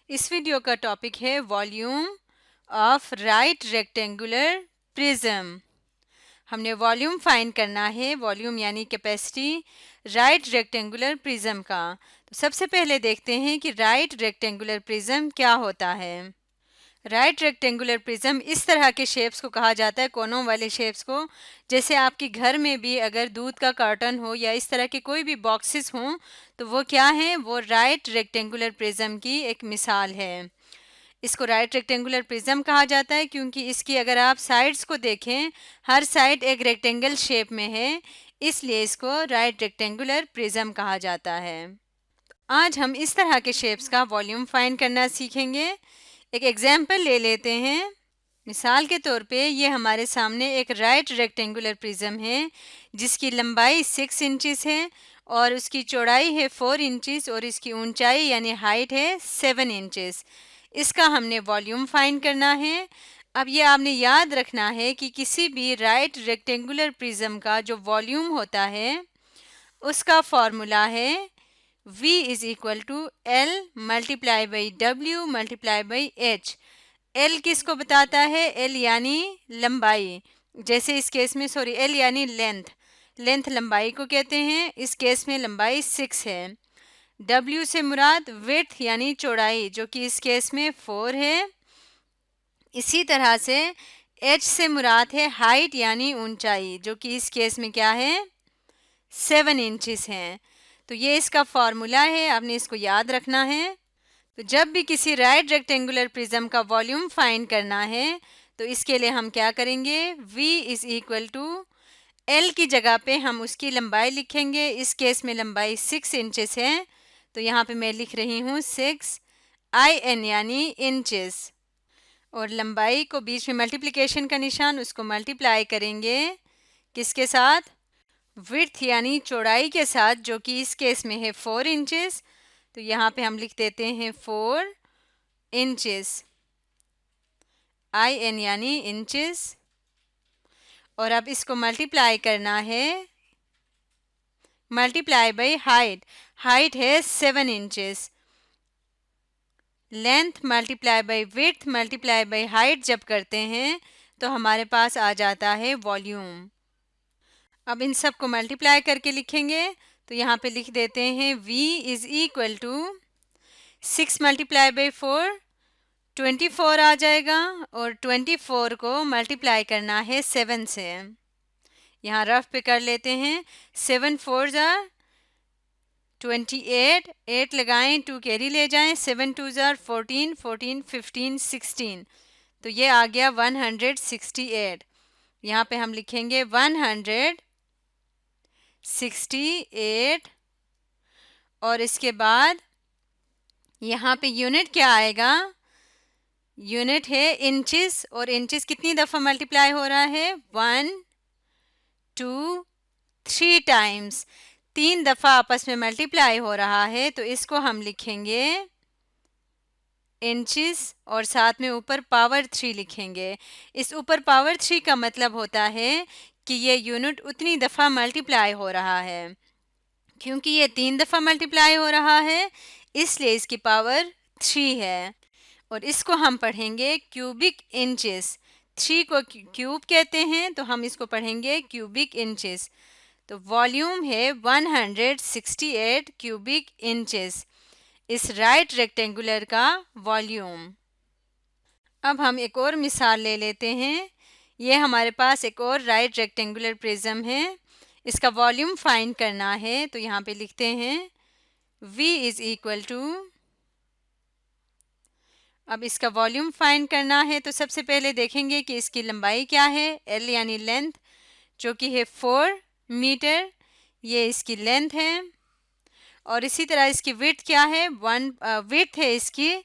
इस वीडियो का टॉपिक है volume of right rectangular prism. हमने वॉल्यूम फाइंड करना है, वॉल्यूम यानी कैपेसिटी राइट रेक्टेंगुलर प्रिज्म का। तो सबसे पहले देखते हैं कि राइट रेक्टेंगुलर प्रिज्म क्या होता है। राइट रेक्टेंगुलर प्रिज्म इस तरह के शेप्स को कहा जाता है, कोनों वाले शेप्स को। जैसे आपके घर में भी अगर दूध का कार्टन हो या इस तरह के कोई भी बॉक्सेस हों तो वो क्या है, वो राइट रेक्टेंगुलर प्रिज्म की एक मिसाल है। इसको राइट रेक्टेंगुलर प्रिज्म कहा जाता है क्योंकि इसकी अगर आप साइड्स को देखें, हर साइड एक रेक्टेंगल शेप में है, इसलिए इसको राइट रेक्टेंगुलर प्रिज्म कहा जाता है। आज हम इस तरह के शेप्स का वॉल्यूम फाइंड करना सीखेंगे। एक एग्जाम्पल ले लेते हैं। मिसाल के तौर पे ये हमारे सामने एक राइट रेक्टेंगुलर प्रिज्म है जिसकी लंबाई 6 इंचेस है और उसकी चौड़ाई है 4 इंचेस और इसकी ऊंचाई यानी हाइट है 7 इंचेस। इसका हमने वॉल्यूम फाइंड करना है। अब ये आपने याद रखना है कि किसी भी राइट रेक्टेंगुलर प्रिज्म का जो वॉल्यूम होता है उसका फॉर्मूला है V is equal to L multiply by W multiply by H। L किसको बताता है? L यानी लंबाई, जैसे इस केस में L यानी लेंथ लंबाई को कहते हैं, इस केस में लंबाई 6 है। W से मुराद विड्थ यानी चौड़ाई, जो कि इस केस में 4 है। इसी तरह से H से मुराद है हाइट यानी ऊंचाई, जो कि इस केस में क्या है, 7 इंचेस हैं। तो ये इसका फॉर्मूला है, आपने इसको याद रखना है। तो जब भी किसी राइट रेक्टेंगुलर प्रिज्म का वॉल्यूम फाइंड करना है तो इसके लिए हम क्या करेंगे, V is equal to L की जगह पे हम उसकी लंबाई लिखेंगे। इस केस में लंबाई 6 इंचेस है, तो यहाँ पे मैं लिख रही हूँ 6 IN यानी इंचेस, और लंबाई को बीच में मल्टीप्लिकेशन का निशान, उसको मल्टीप्लाई करेंगे किसके साथ, विड्थ यानी चौड़ाई के साथ, जो कि इस केस में है 4 इंचेस। तो यहाँ पे हम लिख देते हैं 4 इंचेस, IN यानी इंचेस, और अब इसको मल्टीप्लाई करना है, मल्टीप्लाई बाई हाइट है 7 inches. Length multiply by width multiply by height जब करते हैं तो हमारे पास आ जाता है वॉल्यूम। अब इन सब को मल्टीप्लाई करके लिखेंगे, तो यहाँ पे लिख देते हैं V is equal to 6 multiply by 4 24 आ जाएगा, और 24 को मल्टीप्लाई करना है 7 से। यहाँ रफ पे कर लेते हैं, 7 4 जार 28, 8 लगाएं, 2 कैरी ले जाएं, 7 2 जार 14, 14 15 16, तो ये आ गया 168। यहाँ पे हम लिखेंगे 168, और इसके बाद यहाँ पे यूनिट क्या आएगा, यूनिट है इंचेस, और इंचेस कितनी दफ़ा मल्टीप्लाई हो रहा है, 1 2 3 टाइम्स, 3 दफ़ा आपस में मल्टीप्लाई हो रहा है। तो इसको हम लिखेंगे इंचेस और साथ में ऊपर पावर 3 लिखेंगे। इस ऊपर पावर 3 का मतलब होता है कि ये यूनिट उतनी दफ़ा मल्टीप्लाई हो रहा है। क्योंकि ये 3 दफ़ा मल्टीप्लाई हो रहा है इसलिए इसकी पावर 3 है, और इसको हम पढ़ेंगे क्यूबिक इंचेस। 3 को क्यूब कहते हैं, तो हम इसको पढ़ेंगे क्यूबिक इंचेस। तो वॉल्यूम है 168 क्यूबिक इंचेस, इस राइट रेक्टेंगुलर का वॉल्यूम। अब हम एक और मिसाल ले लेते हैं। ये हमारे पास एक और राइट रेक्टेंगुलर प्रिज्म है, इसका वॉल्यूम फाइंड करना है। तो यहाँ पे लिखते हैं V इज इक्वल टू, अब इसका वॉल्यूम फाइंड करना है तो सबसे पहले देखेंगे कि इसकी लंबाई क्या है, L यानी लेंथ, जो कि है 4 मीटर, ये इसकी लेंथ है। और इसी तरह इसकी विड्थ क्या है, विड्थ है इसकी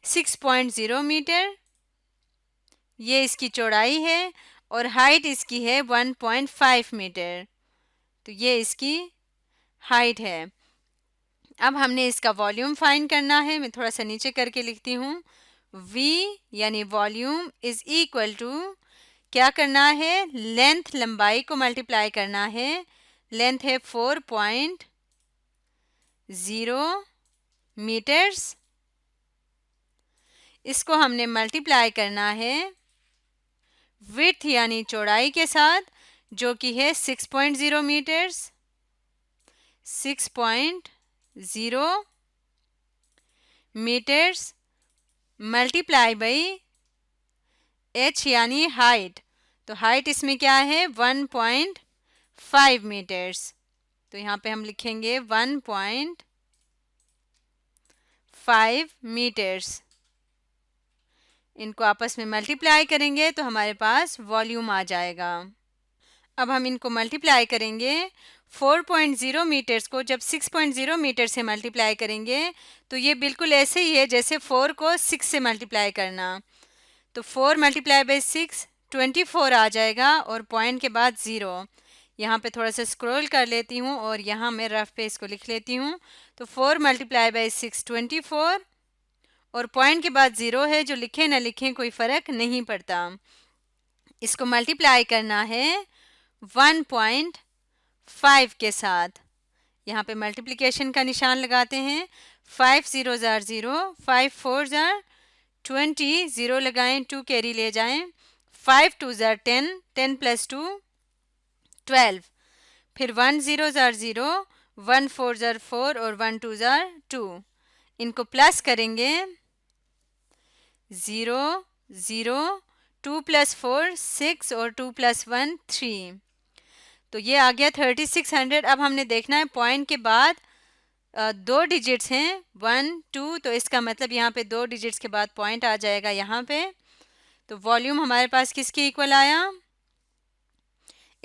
6.0 मीटर, ये इसकी चौड़ाई है, और हाइट इसकी है 1.5 मीटर, तो ये इसकी हाइट है। अब हमने इसका वॉल्यूम फाइंड करना है, मैं थोड़ा सा नीचे करके लिखती हूँ, V यानी वॉल्यूम इज इक्वल टू, क्या करना है, लेंथ लंबाई को मल्टीप्लाई करना है। लेंथ है 4.0 मीटर्स, इसको हमने मल्टीप्लाई करना है विड्थ यानी चौड़ाई के साथ, जो कि है 6.0 metres. 6.0 metres multiply by h यानी हाइट। तो हाइट इसमें क्या है 1.5 मीटर्स। तो यहाँ पे हम लिखेंगे 1.5 मीटर्स। इनको आपस में मल्टीप्लाई करेंगे तो हमारे पास वॉल्यूम आ जाएगा। अब हम इनको मल्टीप्लाई करेंगे 4.0 मीटर्स को जब 6.0 मीटर से मल्टीप्लाई करेंगे तो ये बिल्कुल ऐसे ही है जैसे 4 को 6 से मल्टीप्लाई करना। तो 4 मल्टीप्लाई बाई 6 24 आ जाएगा और पॉइंट के बाद 0। यहाँ पे थोड़ा सा स्क्रॉल कर लेती हूँ और यहाँ मैं रफ पे इसको लिख लेती हूँ। तो 4 मल्टीप्लाई बाई 6 24 और पॉइंट के बाद 0 है, जो लिखें ना लिखें कोई फ़र्क नहीं पड़ता। इसको मल्टीप्लाई करना है 1.5 के साथ। यहाँ पे मल्टीप्लिकेशन का निशान लगाते हैं। 5 0 ज़ार 0, 5 4 ज़ार 20, 0 लगाएं, 2 कैरी ले जाएं। 5 2 ज़ार 10, 10 प्लस 2 12। फिर 1 0 ज़ार 0, 1 4 ज़ार 4 और 1 2 ज़ार 2। इनको प्लस करेंगे 0 0, 2 प्लस 4 6 और 2 प्लस 1 3। तो ये आ गया 3600। अब हमने देखना है पॉइंट के बाद दो डिजिट्स हैं 1 2, तो इसका मतलब यहाँ पे दो डिजिट्स के बाद पॉइंट आ जाएगा यहाँ पे। तो वॉल्यूम हमारे पास किसके इक्वल आया?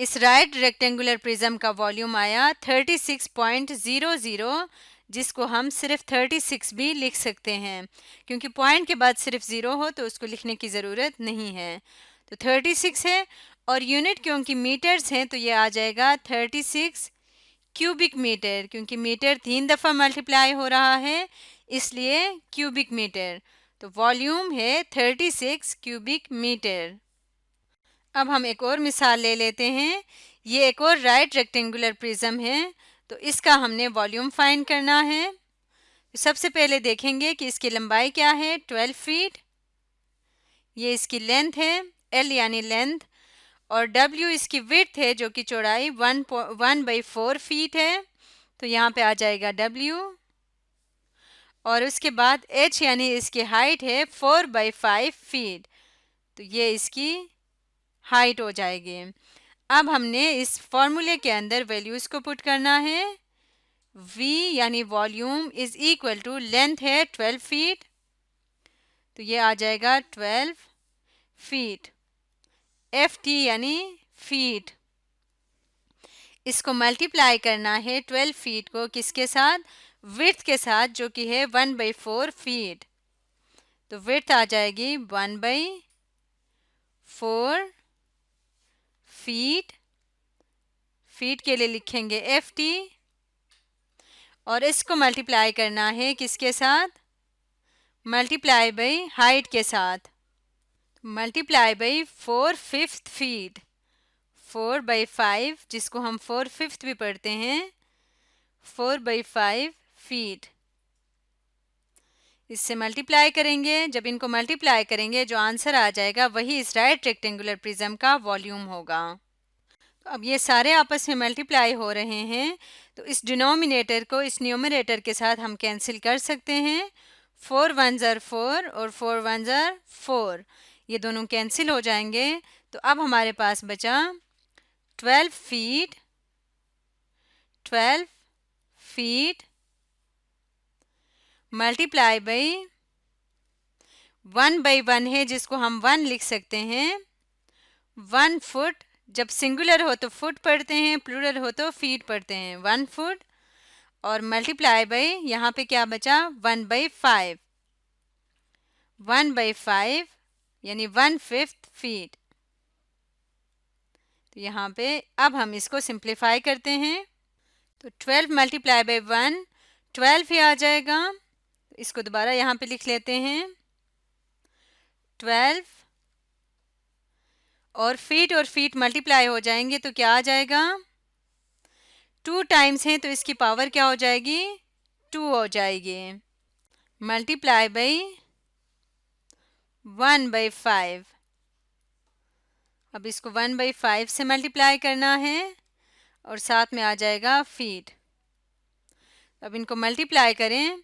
इस राइट रेक्टेंगुलर प्रिज्म का वॉल्यूम आया 36.00, जिसको हम सिर्फ 36 भी लिख सकते हैं क्योंकि पॉइंट के बाद सिर्फ 0 हो तो उसको लिखने की ज़रूरत नहीं है। तो 36 है और यूनिट क्योंकि मीटर्स हैं तो ये आ जाएगा 36 क्यूबिक मीटर, क्योंकि मीटर 3 दफ़ा मल्टीप्लाई हो रहा है इसलिए क्यूबिक मीटर। तो वॉल्यूम है 36 क्यूबिक मीटर। अब हम एक और मिसाल ले लेते हैं। ये एक और राइट रेक्टेंगुलर प्रिज्म है, तो इसका हमने वॉल्यूम फाइंड करना है। सबसे पहले देखेंगे कि इसकी लंबाई क्या है 12 फीट, ये इसकी लेंथ है L यानी लेंथ, और W इसकी विड्थ है जो कि चौड़ाई 1/4 फीट है। तो यहाँ पे आ जाएगा W, और उसके बाद H यानी इसकी हाइट है 4/5 फीट। तो ये इसकी हाइट हो जाएगी। अब हमने इस फॉर्मूले के अंदर वैल्यूज़ को पुट करना है। V यानी volume is equal to length है 12 फीट, तो ये आ जाएगा 12 फीट। FT यानी फीट, इसको मल्टीप्लाई करना है 12 फीट को किसके साथ? विड्थ के साथ, जो कि है 1/4 फीट। तो विड्थ आ जाएगी 1/4 फीट। फीट के लिए लिखेंगे FT और इसको मल्टीप्लाई करना है किसके साथ? मल्टीप्लाई बाई हाइट के साथ। Multiply by 4/5 feet. 4/5 जिसको हम 4/5 भी पढ़ते हैं, 4/5 फीट। इससे मल्टीप्लाई करेंगे, जब इनको मल्टीप्लाई करेंगे जो आंसर आ जाएगा वही इस राइट रेक्टेंगुलर प्रिज्म का वॉल्यूम होगा। तो अब ये सारे आपस में मल्टीप्लाई हो रहे हैं, तो इस डिनोमिनेटर को इस न्यूमरेटर के साथ हम कैंसिल कर सकते हैं। 4 1 ज़ार 4 और 4 1 ज़ार 4, ये दोनों कैंसिल हो जाएंगे। तो अब हमारे पास बचा 12 फीट। 12 फीट मल्टीप्लाई बाई 1/1 है जिसको हम 1 लिख सकते हैं। 1 फुट, जब सिंगुलर हो तो फुट पढ़ते हैं, प्लूरल हो तो फीट पढ़ते हैं। 1 फुट और मल्टीप्लाई बाई यहाँ पे क्या बचा 1/5। 1/5 यानी 1/5 फीट। तो यहाँ पे अब हम इसको सिंप्लीफाई करते हैं। तो 12 मल्टीप्लाई बाई 1 12 ही आ जाएगा। इसको दोबारा यहाँ पे लिख लेते हैं 12, और फीट मल्टीप्लाई हो जाएंगे तो क्या आ जाएगा? 2 टाइम्स हैं तो इसकी पावर क्या हो जाएगी? 2 हो जाएगी। Multiply by 1/5। अब इसको 1/5 से मल्टीप्लाई करना है और साथ में आ जाएगा फीट। अब इनको मल्टीप्लाई करें।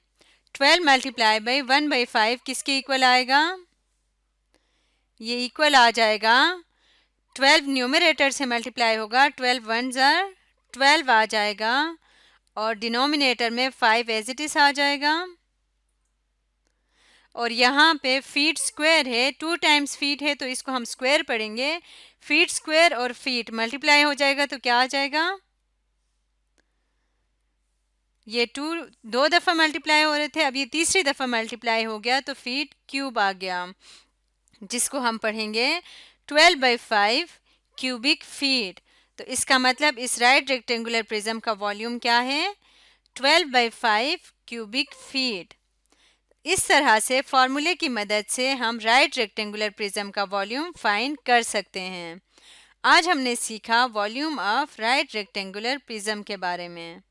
12 मल्टीप्लाई बाई 1/5 किसके इक्वल आएगा? ये इक्वल आ जाएगा 12 न्यूमरेटर से मल्टीप्लाई होगा, 12 वन ज़र 12 आ जाएगा और डिनोमिनेटर में 5 एज इट इज़ आ जाएगा। और यहाँ पे फीट स्क्वायर है, 2 टाइम्स फीट है तो इसको हम स्क्वायर पढ़ेंगे। फीट स्क्वायर और फीट मल्टीप्लाई हो जाएगा तो क्या आ जाएगा? ये 2 दफ़ा मल्टीप्लाई हो रहे थे, अब ये तीसरी दफ़ा मल्टीप्लाई हो गया तो फीट क्यूब आ गया, जिसको हम पढ़ेंगे 12/5 क्यूबिक फीट। तो इसका मतलब इस राइट रेक्टेंगुलर प्रिज्म का वॉल्यूम क्या है? 12/5 क्यूबिक फीट। इस तरह से फॉर्मूले की मदद से हम राइट रेक्टेंगुलर प्रिज्म का वॉल्यूम फाइंड कर सकते हैं। आज हमने सीखा volume of right rectangular prism के बारे में।